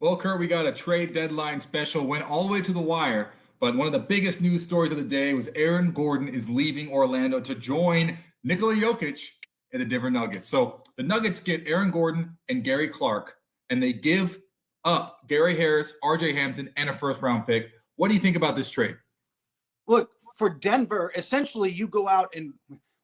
Well, Kurt, we got a trade deadline special, went all the way to the wire. But one of the biggest news stories of the day was Aaron Gordon is leaving Orlando to join Nikola Jokic in the Denver Nuggets. So the Nuggets get Aaron Gordon and Gary Clark, and they give up Gary Harris, RJ Hampton, and a first-round pick. What do you think about this trade? Look, for Denver, essentially you go out and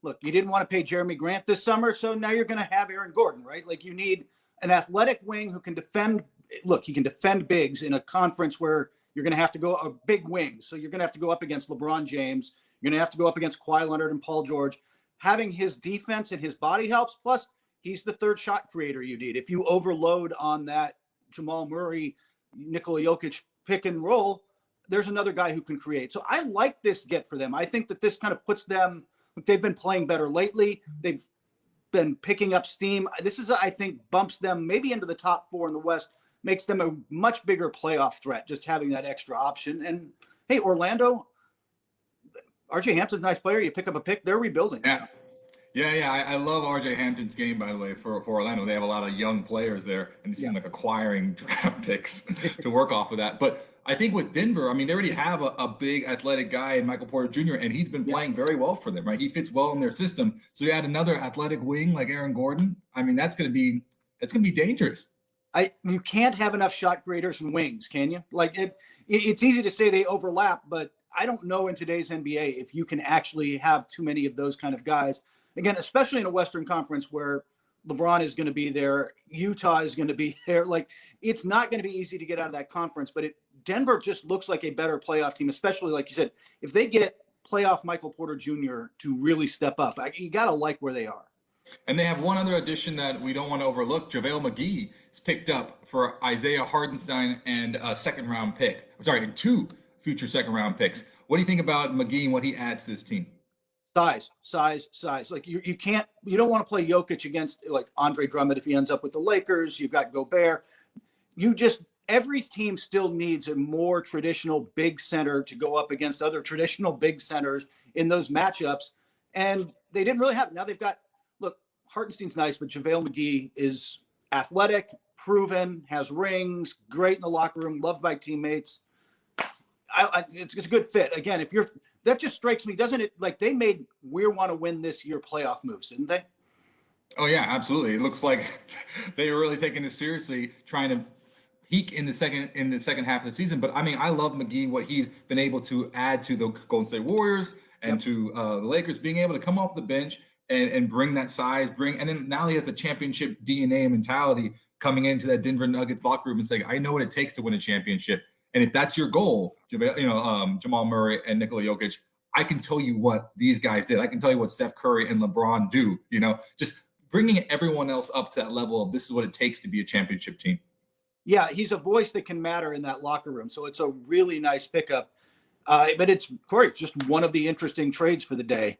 look, you didn't want to pay Jeremy Grant this summer, so now you're going to have Aaron Gordon, right? Like you need an athletic wing who can defend. Look, he can defend bigs in a conference where you're going to have to go a big wing. So you're going to have to go up against LeBron James. You're going to have to go up against Kawhi Leonard and Paul George. Having his defense and his body helps. Plus, he's the third shot creator you need. If you overload on that Jamal Murray, Nikola Jokic pick and roll, there's another guy who can create. So I like this get for them. I think that this kind of puts them, they've been playing better lately. They've been picking up steam. This is, I think, bumps them maybe into the top 4 in the West, makes them a much bigger playoff threat, just having that extra option. And hey, Orlando, RJ Hampton's a nice player. You pick up a pick, they're rebuilding. Yeah. I love RJ Hampton's game, by the way, for Orlando. They have a lot of young players there, and they seem like acquiring draft picks to work off of that. But I think with Denver, I mean, they already have a big athletic guy in Michael Porter Jr., and he's been playing very well for them, right? He fits well in their system. So you add another athletic wing like Aaron Gordon. I mean, that's going to be dangerous. You can't have enough shot creators and wings, can you? Like it's easy to say they overlap, but I don't know in today's NBA if you can actually have too many of those kind of guys. Again, especially in a Western Conference where LeBron is going to be there, Utah is going to be there. Like it's not going to be easy to get out of that conference, but Denver just looks like a better playoff team, especially like you said, if they get playoff Michael Porter Jr. to really step up, you got to like where they are. And they have one other addition that we don't want to overlook. JaVale McGee is picked up for Isaiah Hartenstein and a second-round pick. I'm sorry, 2 future second-round picks. What do you think about McGee and what he adds to this team? Size. Like you don't want to play Jokic against like Andre Drummond if he ends up with the Lakers. You've got Gobert. Every team still needs a more traditional big center to go up against other traditional big centers in those matchups. And they didn't really have it. Now they've got, look, Hartenstein's nice, but JaVale McGee is athletic, proven, has rings, great in the locker room, loved by teammates. It's a good fit. Again, that just strikes me, doesn't it? Like they made we want to win this year playoff moves, didn't they? Oh yeah, absolutely. It looks like they were really taking this seriously, trying to peak in the second half of the season. But I mean, I love McGee, what he's been able to add to the Golden State Warriors and to the Lakers, being able to come off the bench and bring that size, and then now he has the championship DNA and mentality coming into that Denver Nuggets locker room and saying, I know what it takes to win a championship. And if that's your goal, Jamal Murray and Nikola Jokic, I can tell you what these guys did. I can tell you what Steph Curry and LeBron do, just bringing everyone else up to that level of this is what it takes to be a championship team. Yeah, he's a voice that can matter in that locker room. So it's a really nice pickup. But it's, Corey, just one of the interesting trades for the day.